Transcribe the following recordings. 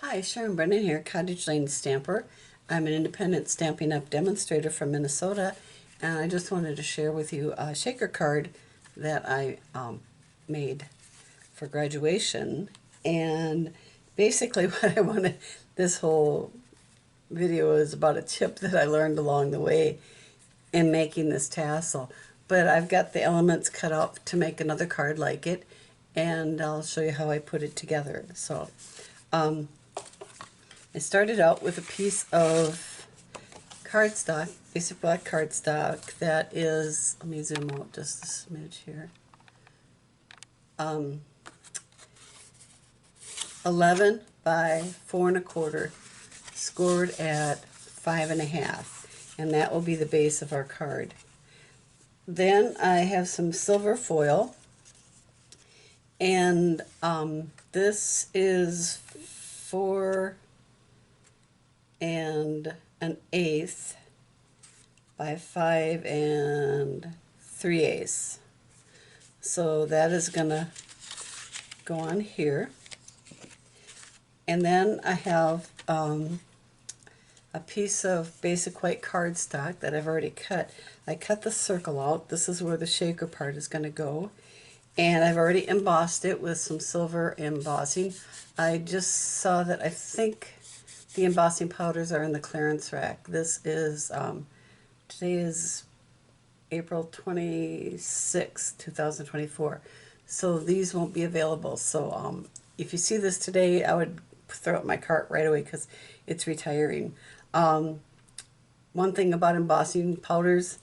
Hi, Sharon Brennan here, Cottage Lane Stamper. I'm an independent Stampin' Up! Demonstrator from Minnesota, and I just wanted to share with you a shaker card that I made for graduation. And basically what I wanted, this whole video is about a tip that I learned along the way in making this tassel. But I've got the elements cut out to make another card like it, and I'll show you how I put it together. So, I started out with a piece of cardstock, basic black cardstock that is, let me zoom out just a smidge here, 11 by 4 1/4, scored at 5 1/2, and that will be the base of our card. Then I have some silver foil, and this is 4 1/8 by 5 3/8. So that is going to go on here. And then I have a piece of basic white cardstock that I've already cut. I cut the circle out. This is where the shaker part is going to go. And I've already embossed it with some silver embossing. I just saw that I think the embossing powders are in the clearance rack. This is, today is April 26, 2024. So these won't be available. So if you see this today, I would throw out my cart right away because it's retiring. One thing about embossing powders,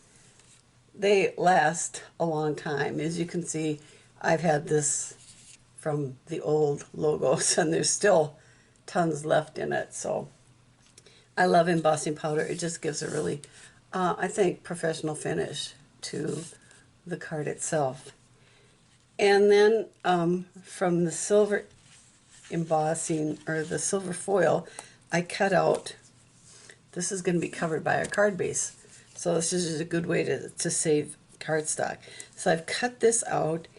they last a long time. As you can see, I've had this from the old logos and there's still tons left in it. So I love embossing powder. It just gives a really, I think, professional finish to the card itself. And then from the silver embossing, or the silver foil, I cut out, this is going to be covered by a card base. So this is just a good way to save cardstock. So I've cut this out,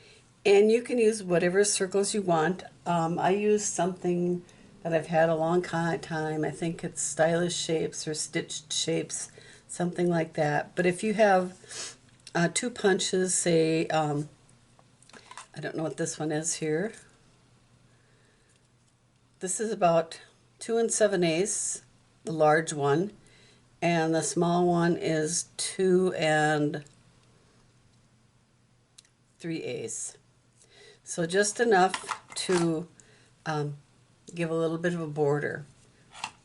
and you can use whatever circles you want. I use something that I've had a long time. I think it's stylish shapes or stitched shapes, something like that. But if you have two punches, say, I don't know what this one is here. This is about 2 7/8, the large one, and the small one is 2 3/8. So just enough to give a little bit of a border.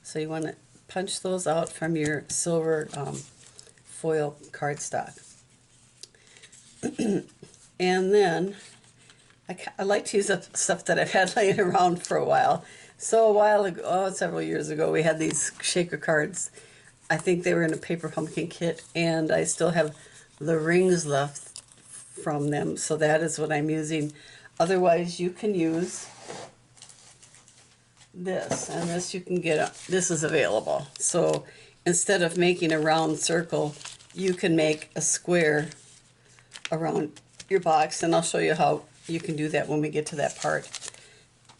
So you want to punch those out from your silver foil cardstock. And then I like to use up stuff that I've had laying around for a while. So a while ago, several years ago, we had these shaker cards. I think they were in a paper pumpkin kit, and I still have the rings left from them, so that is what I'm using. Otherwise, you can use this, and this you can get, this is available. So instead of making a round circle, you can make a square around your box, and I'll show you how you can do that when we get to that part.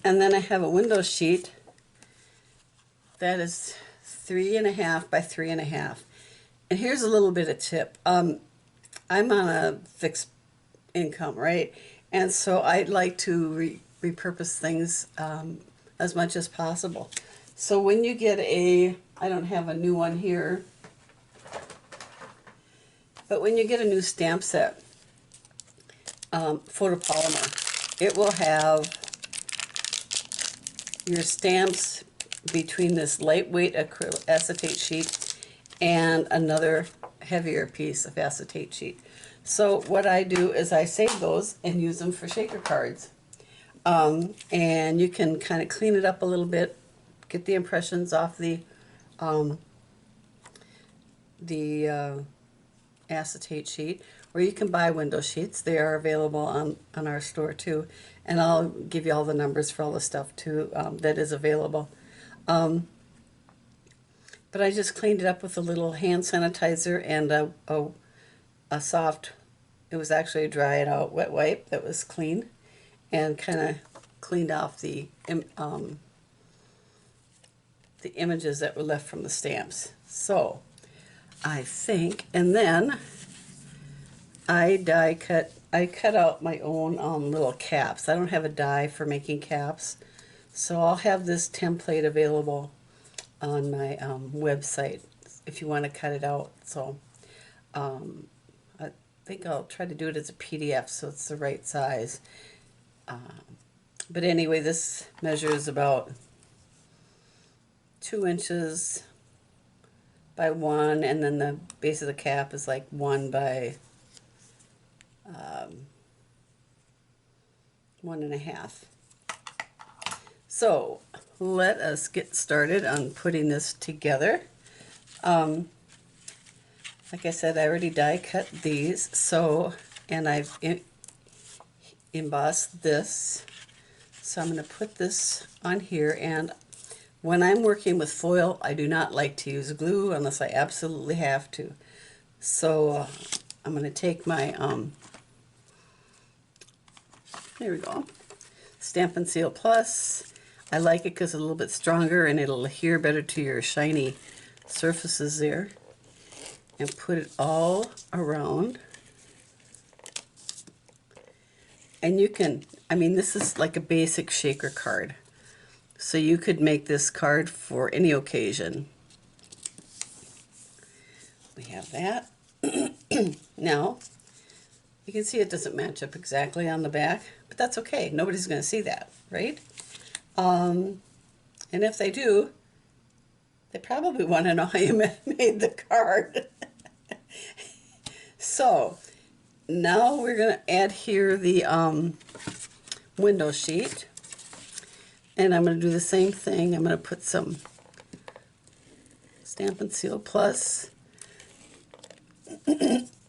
And then I have a window sheet that is 3 1/2 by 3 1/2. And here's a little bit of tip. I'm on a fixed income, right? And so I'd like to repurpose things as much as possible. So when you get I don't have a new one here, but when you get a new stamp set, photopolymer, it will have your stamps between this lightweight acrylic acetate sheet and another heavier piece of acetate sheet. So what I do is I save those and use them for shaker cards. And you can kind of clean it up a little bit, get the impressions off the acetate sheet, or you can buy window sheets. They are available on our store too, and I'll give you all the numbers for all the stuff too that is available. But I just cleaned it up with a little hand sanitizer and a soft, it was actually a dry it out wet wipe that was clean, and kind of cleaned off the the images that were left from the stamps. So I think, and then I cut out my own little caps. I don't have a die for making caps, so I'll have this template available on my website if you want to cut it out. So I think I'll try to do it as a PDF so it's the right size. But anyway, this measures about 2 inches by 1, and then the base of the cap is like 1 by 1.5. So let us get started on putting this together. Like I said, I already die cut these, so, and I've embossed this. So I'm going to put this on here, and when I'm working with foil, I do not like to use glue unless I absolutely have to. So I'm going to take my, there we go, Stampin' Seal Plus. I like it because it's a little bit stronger and it'll adhere better to your shiny surfaces there. And put it all around. And you can, I mean, this is like a basic shaker card. So you could make this card for any occasion. We have that. Now, you can see it doesn't match up exactly on the back, but that's okay. Nobody's going to see that, right? And if they do, they probably want to know how you made the card. So now we're going to add here the window sheet, and I'm going to do the same thing. I'm going to put some Stampin' Seal Plus,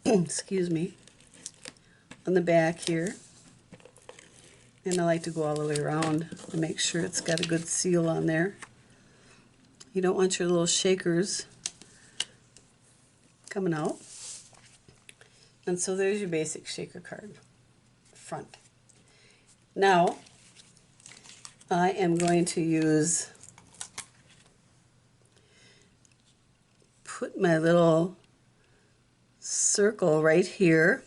excuse me, on the back here, and I like to go all the way around to make sure it's got a good seal on there. You don't want your little shakers coming out. And so there's your basic shaker card front. Now I am going to put my little circle right here,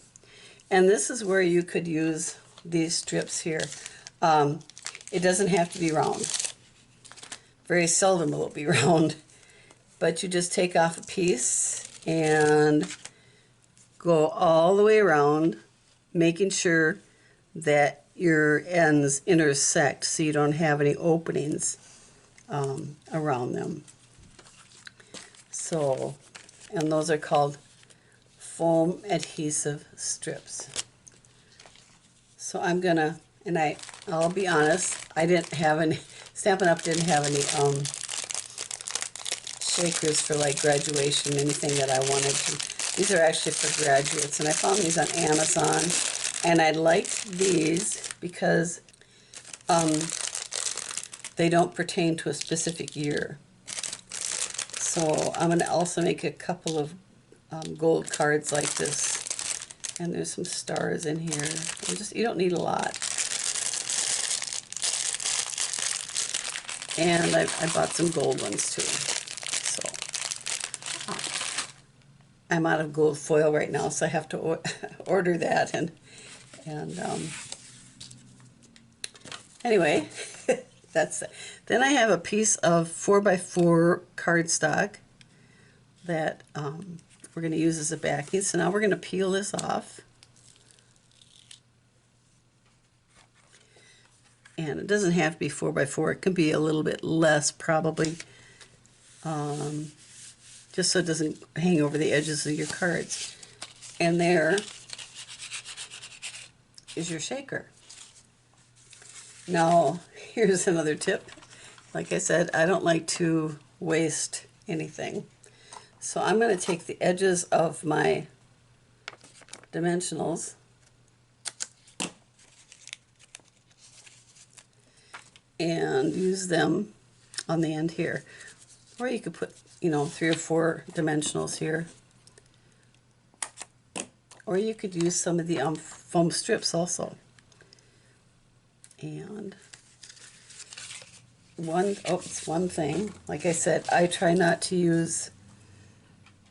and this is where you could use these strips here. It doesn't have to be round. Very seldom will it be round, but you just take off a piece and go all the way around, making sure that your ends intersect so you don't have any openings around them. So, and those are called foam adhesive strips. So I'm gonna, and I'll be honest, I didn't have any, Stampin' Up! Didn't have any shakers for like graduation, anything that I wanted to. These are actually for graduates, and I found these on Amazon, and I liked these because they don't pertain to a specific year. So I'm going to also make a couple of gold cards like this, and there's some stars in here. You don't need a lot. And I bought some gold ones too. So I'm out of gold foil right now, so I have to order that. And anyway, that's it. Then I have a piece of 4x4 cardstock that we're going to use as a backing. So now we're going to peel this off. And it doesn't have to be 4x4. It can be a little bit less, probably, just so it doesn't hang over the edges of your cards. And there is your shaker. Now, here's another tip. Like I said, I don't like to waste anything. So I'm going to take the edges of my dimensionals and use them on the end here. Or you could put, 3 or 4 dimensionals here. Or you could use some of the foam strips also. And it's one thing. Like I said, I try not to use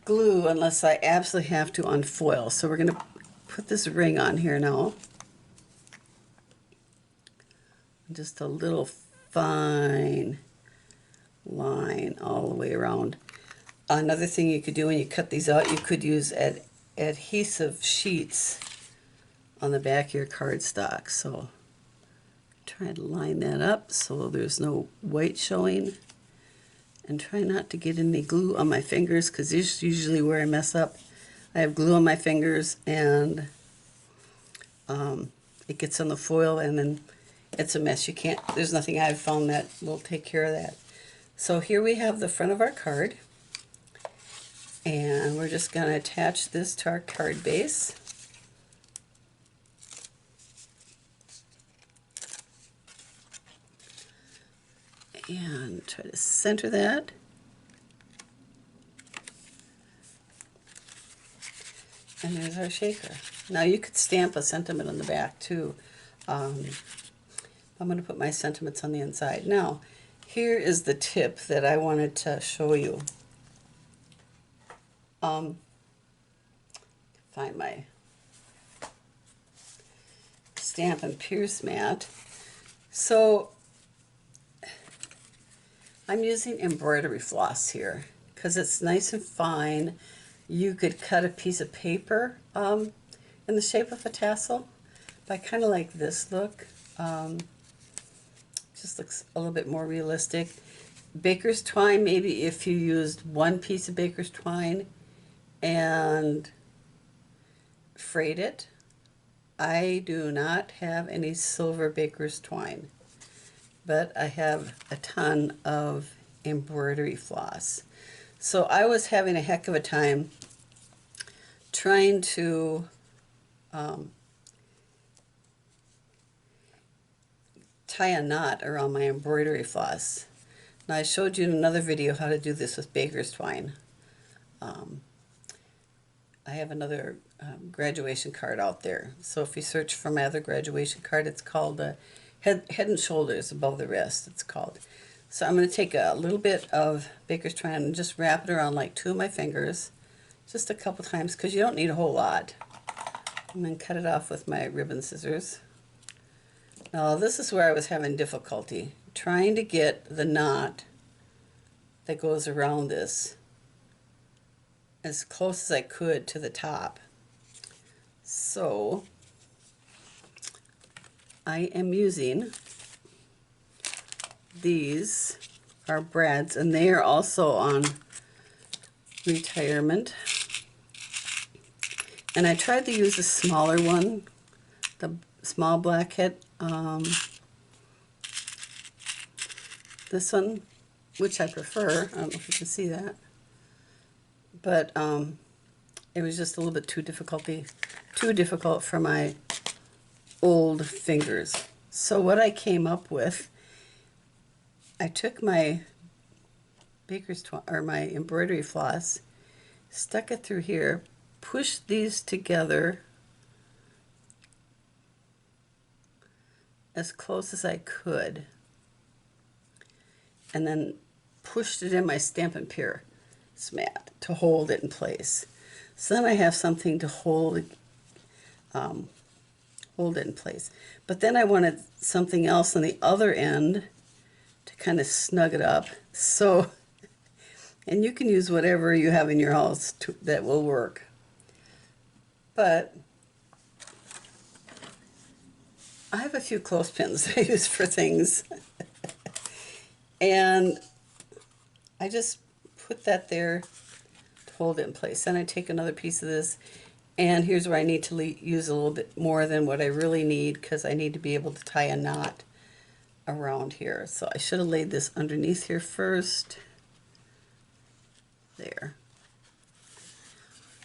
glue unless I absolutely have to on foil. So we're going to put this ring on here now. Just a little fine line all the way around. Another thing you could do when you cut these out, you could use adhesive sheets on the back of your cardstock. So try to line that up so there's no white showing. And try not to get any glue on my fingers, because this is usually where I mess up. I have glue on my fingers and it gets on the foil and then it's a mess. You can't, there's nothing I've found that will take care of that. So here we have the front of our card, and we're just going to attach this to our card base. And try to center that. And there's our shaker. Now you could stamp a sentiment on the back too. I'm going to put my sentiments on the inside. Now, here is the tip that I wanted to show you. Find my Stampin' Pierce mat. So I'm using embroidery floss here because it's nice and fine. You could cut a piece of paper in the shape of a tassel, but I kind of like this look. Just looks a little bit more realistic. Baker's twine, maybe if you used one piece of baker's twine and frayed it. I do not have any silver baker's twine, but I have a ton of embroidery floss. So I was having a heck of a time trying to tie a knot around my embroidery floss. Now I showed you in another video how to do this with baker's twine. I have another graduation card out there. So if you search for my other graduation card, it's called Head and Shoulders Above the Wrist, it's called. So I'm going to take a little bit of baker's twine and just wrap it around like two of my fingers, just a couple times, because you don't need a whole lot. And then cut it off with my ribbon scissors. Now this is where I was having difficulty, trying to get the knot that goes around this as close as I could to the top. So I am using, these are brads, and they are also on retirement. And I tried to use a smaller one, the small blackhead. This one, which I prefer. I don't know if you can see that. But it was just a little bit too difficult for my old fingers. So what I came up with, I took my baker's twine, or my embroidery floss, stuck it through here, pushed these together as close as I could, and then pushed it in my Stampin' Pierce mat to hold it in place. So then I have something to hold it in place. But then I wanted something else on the other end to kind of snug it up. So, and you can use whatever you have in your house that will work. But I have a few clothespins I use for things. And I just put that there to hold it in place. Then I take another piece of this, and here's where I need to use a little bit more than what I really need, because I need to be able to tie a knot around here. So I should have laid this underneath here first. There.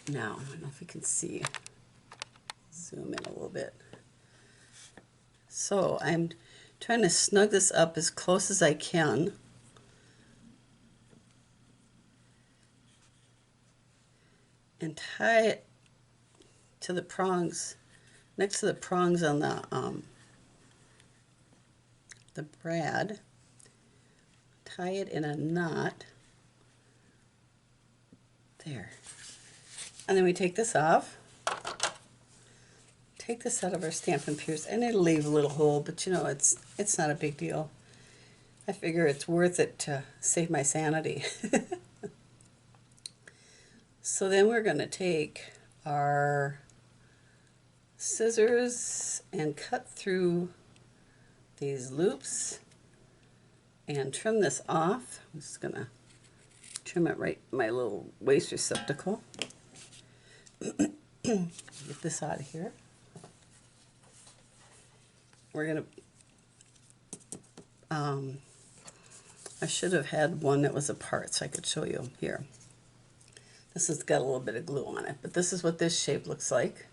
Now, I don't know if you can see. Zoom in a little bit. So I'm trying to snug this up as close as I can. And tie it to the prongs, next to the prongs on the brad. tie it in a knot. There. And then we take this off. Take this out of our Stampin' Pierce, and it'll leave a little hole, but you know, it's not a big deal. I figure it's worth it to save my sanity. So then we're going to take our scissors and cut through these loops and trim this off. I'm just going to trim it right in my little waste receptacle. Get this out of here. We're going to, I should have had one that was apart so I could show you here. This has got a little bit of glue on it, but this is what this shape looks like.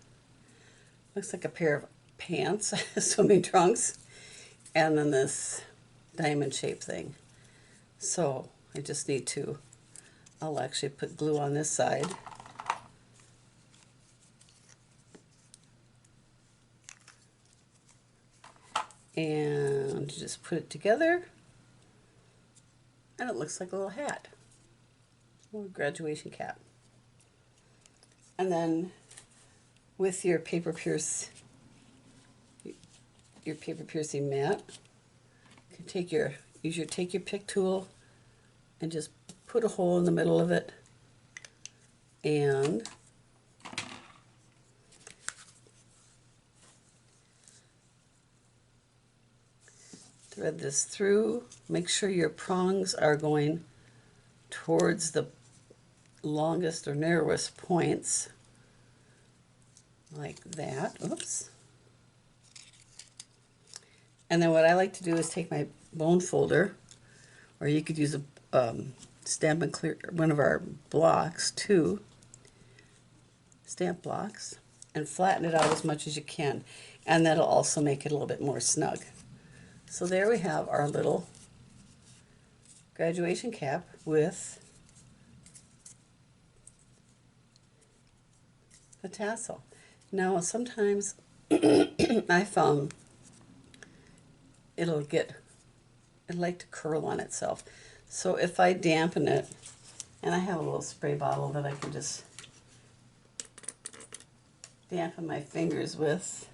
Looks like a pair of pants, swimming trunks, and then this diamond shape thing. So I just need to, I'll actually put glue on this side. And just put it together, and it looks like a little hat, a little graduation cap. And then with your paper piercing mat, you can take your pick tool and just put a hole in the middle of it, and thread this through. Make sure your prongs are going towards the longest or narrowest points, like that. Oops. And then what I like to do is take my bone folder, or you could use a Stampin' Clear, one of our blocks, two stamp blocks, and flatten it out as much as you can, and that'll also make it a little bit more snug. So there we have our little graduation cap with the tassel. Now sometimes I found it'd like to curl on itself. So if I dampen it, and I have a little spray bottle that I can just dampen my fingers with,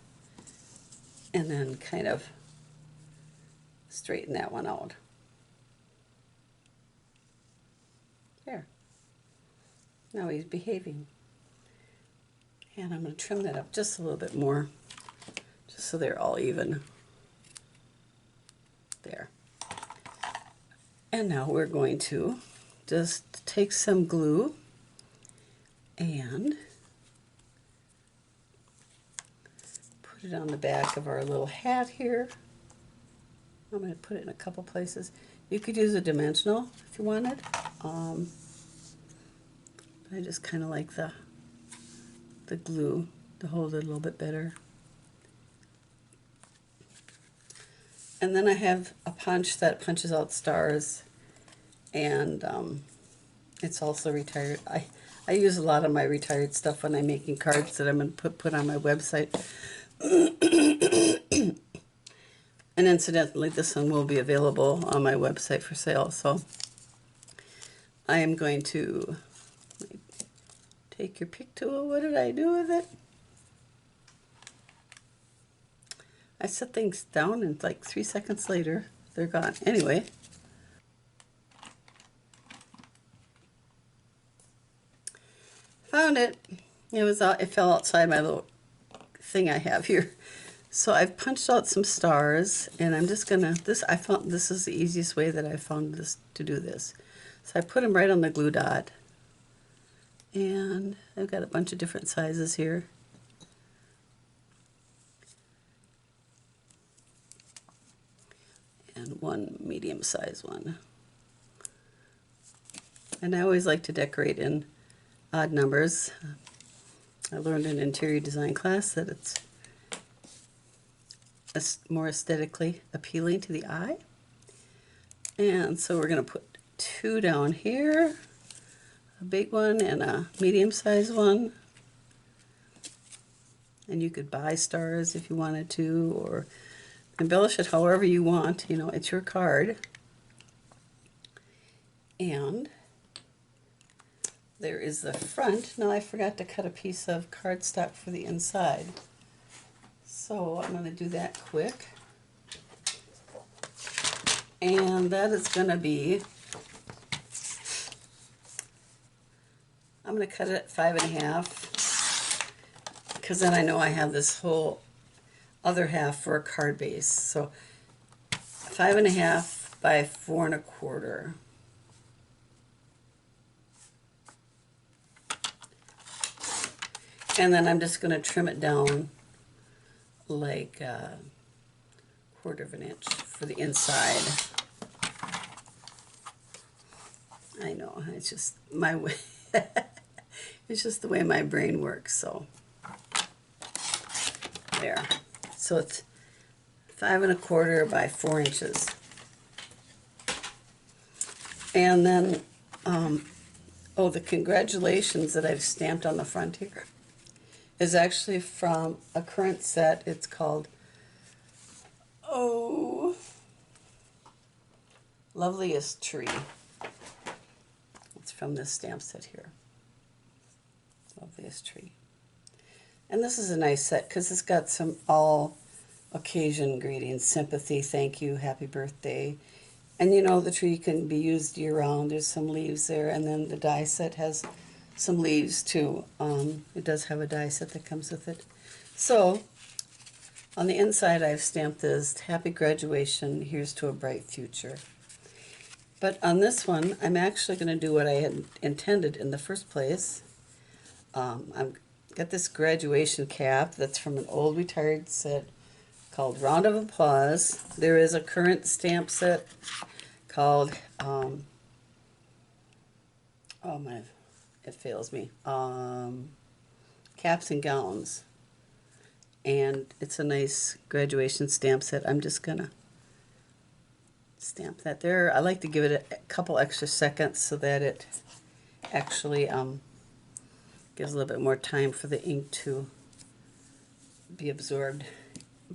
and then kind of straighten that one out. There. Now he's behaving. And I'm going to trim that up just a little bit more, just so they're all even. There. And now we're going to just take some glue and put it on the back of our little hat here. I'm going to put it in a couple places. You could use a dimensional if you wanted. I just kind of like the glue to hold it a little bit better. And then I have a punch that punches out stars, and it's also retired. I use a lot of my retired stuff when I'm making cards that I'm going to put on my website. And incidentally, this one will be available on my website for sale. So I am going to take your pick tool. What did I do with it? I set things down, and like 3 seconds later, they're gone. Anyway, found it. It fell outside my little thing I have here. So I've punched out some stars, and I'm just gonna, I found this is the easiest way that I found this to do this. So I put them right on the glue dot, and I've got a bunch of different sizes here. And one medium-sized one. And I always like to decorate in odd numbers. I learned in interior design class that it's more aesthetically appealing to the eye. And so we're going to put 2 down here, a big one and a medium-sized one. And you could buy stars if you wanted to, or embellish it however you want. You know, it's your card. there is the front. Now I forgot to cut a piece of cardstock for the inside. So I'm going to do that quick. And that is going to be, I'm going to cut it at 5.5, because then I know I have this whole other half for a card base. So 5.5 by 4.25. And then I'm just going to trim it down like a 1/4 inch for the inside. I know, it's just my way. It's just the way my brain works, so there. So it's 5.25 by 4 inches. And then, oh, the congratulations that I've stamped on the front here is actually from a current set. It's called, oh, Loveliest Tree. It's from this stamp set here. Loveliest Tree. And this is a nice set because it's got some all occasion greetings: sympathy, thank you, happy birthday. And you know, the tree can be used year round. There's some leaves there, and then the die set has some leaves too. It does have a die set that comes with it. So on the inside I've stamped this: happy graduation, here's to a bright future. But on this one I'm actually going to do what I had intended in the first place. I've got this graduation cap that's from an old retired set called Round of Applause. There is a current stamp set called, oh my, it fails me, Caps and Gowns. And it's a nice graduation stamp set. I'm just going to stamp that there. I like to give it a couple extra seconds so that it actually gives a little bit more time for the ink to be absorbed.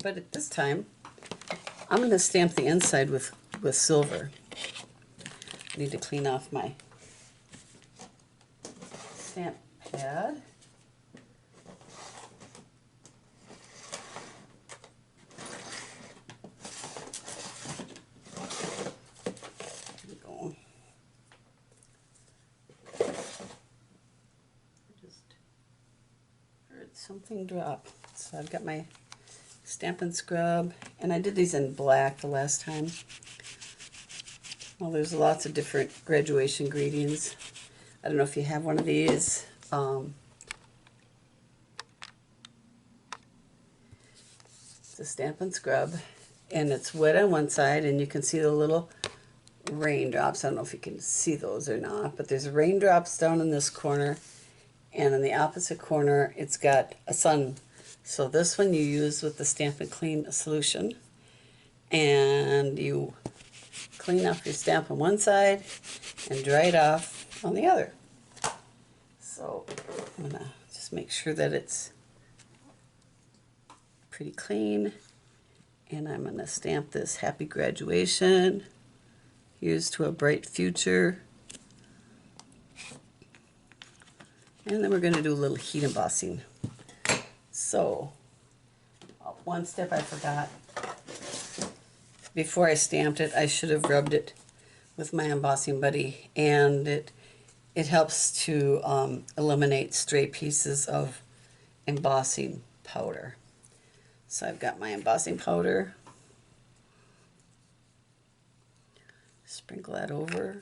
But at this time, I'm going to stamp the inside with silver. I need to clean off my stamp pad. There we go. I just heard something drop. So I've got my Stampin' Scrub, and I did these in black the last time. Well, there's lots of different graduation greetings. I don't know if you have one of these. It's a Stampin' Scrub, and it's wet on one side, and you can see the little raindrops. I don't know if you can see those or not, but there's raindrops down in this corner, and in the opposite corner it's got a sun. So this one you use with the Stampin' Clean solution, and you clean off your stamp on one side and dry it off on the other. So I'm going to just make sure that it's pretty clean, and I'm going to stamp this happy graduation, here's to a bright future. And then we're going to do a little heat embossing. So, one step I forgot. Before I stamped it, I should have rubbed it with my embossing buddy, and it helps to eliminate stray pieces of embossing powder. So I've got my embossing powder. Sprinkle that over.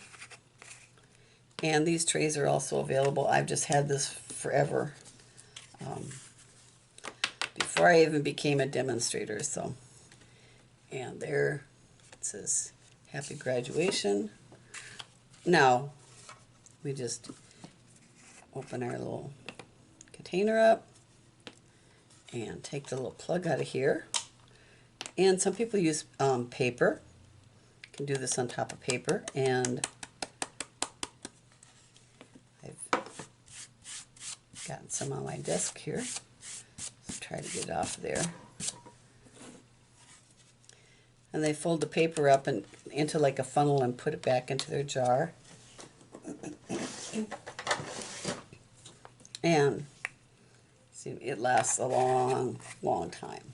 And these trays are also available. I've just had this forever. Before I even became a demonstrator, so. And there it says happy graduation. Now we just open our little container up and take the little plug out of here. And some people use paper. You can do this on top of paper, and I've gotten some on my desk here. So try to get it off there. And they fold the paper up and into like a funnel and put it back into their jar. And see, it lasts a long, long time.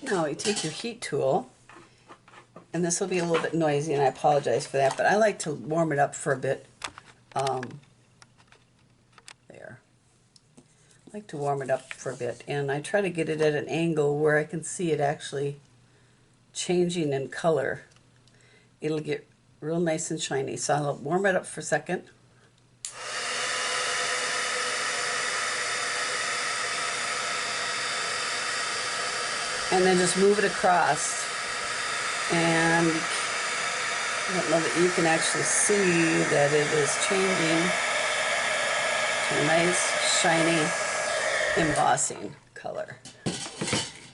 Now you take your heat tool, and this will be a little bit noisy, and I apologize for that, but I like to warm it up for a bit. There. I like to warm it up for a bit, and I try to get it at an angle where I can see it actually changing in color. It'll get real nice and shiny. So I'll warm it up for a second. And then just move it across. And I don't know that you can actually see that it is changing to a nice, shiny, embossing color.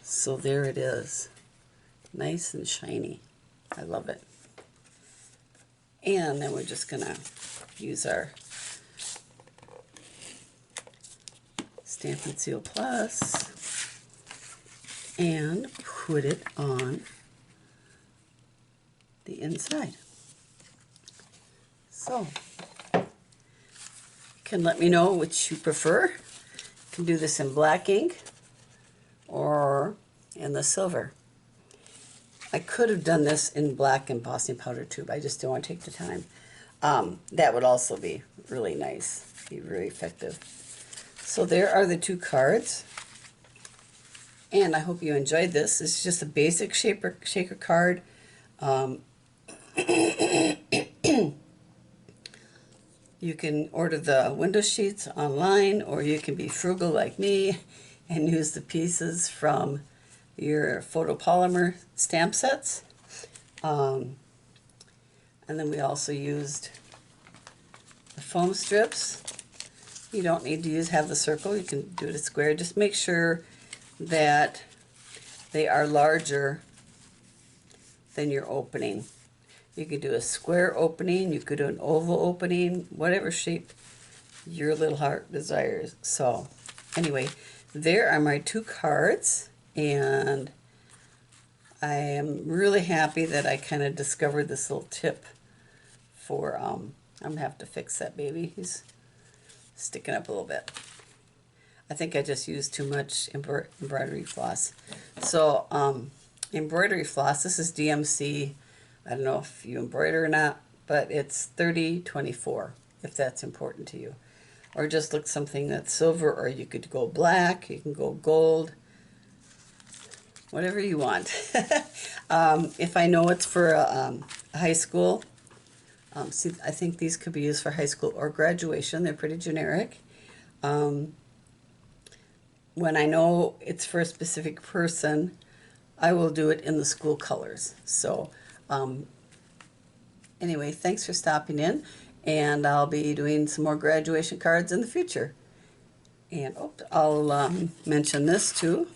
So there it is. Nice and shiny. I love it. And then we're just going to use our Stampin' Seal Plus and put it on the inside. So, you can let me know which you prefer. You can do this in black ink or in the silver. I could have done this in black embossing powder too, but I just don't want to take the time. That would also be really nice, be really effective. So there are the two cards. And I hope you enjoyed this. It's just a basic shaker card. You can order the window sheets online, or you can be frugal like me and use the pieces from your photopolymer stamp sets. And then we also used the foam strips. You don't need to have the circle. You can do it a square. Just make sure that they are larger than your opening. You could do a square opening, you could do an oval opening, whatever shape your little heart desires. So anyway, there are my two cards, and I am really happy that I kind of discovered this little tip for, I'm going to have to fix that baby. He's sticking up a little bit. I think I just used too much embroidery floss. So embroidery floss, this is DMC. I don't know if you embroider or not, but it's 3024 if that's important to you. Or just look something that's silver, or you could go black, you can go gold, whatever you want. If I know it's for high school, see, I think these could be used for high school or graduation. They're pretty generic. When I know it's for a specific person, I will do it in the school colors. So anyway, thanks for stopping in, and I'll be doing some more graduation cards in the future. And I'll mention this too.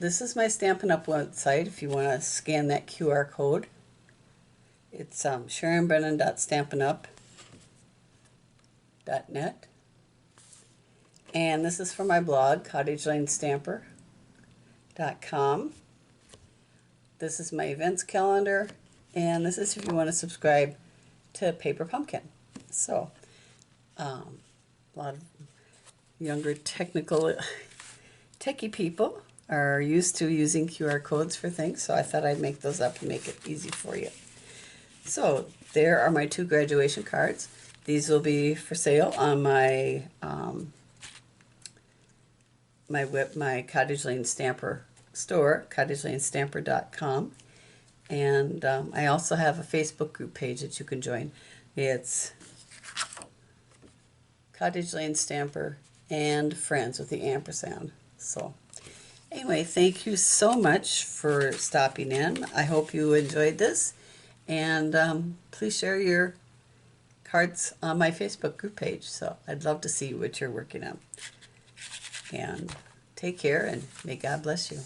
This is my Stampin' Up! Website if you want to scan that QR code. It's SharonBrennan.stampinup.net. And this is for my blog, cottageLaneStamper.com. This is my events calendar, and this is if you want to subscribe to Paper Pumpkin. So, a lot of younger techie people are used to using QR codes for things, so I thought I'd make those up and make it easy for you. So, there are my two graduation cards. These will be for sale on my my Cottage Lane Stamper store, cottagelanestamper.com. And I also have a Facebook group page that you can join. It's Cottage Lane Stamper and Friends with the ampersand. So anyway, thank you so much for stopping in. I hope you enjoyed this, and please share your cards on my Facebook group page. So I'd love to see what you're working on. And take care, and may God bless you.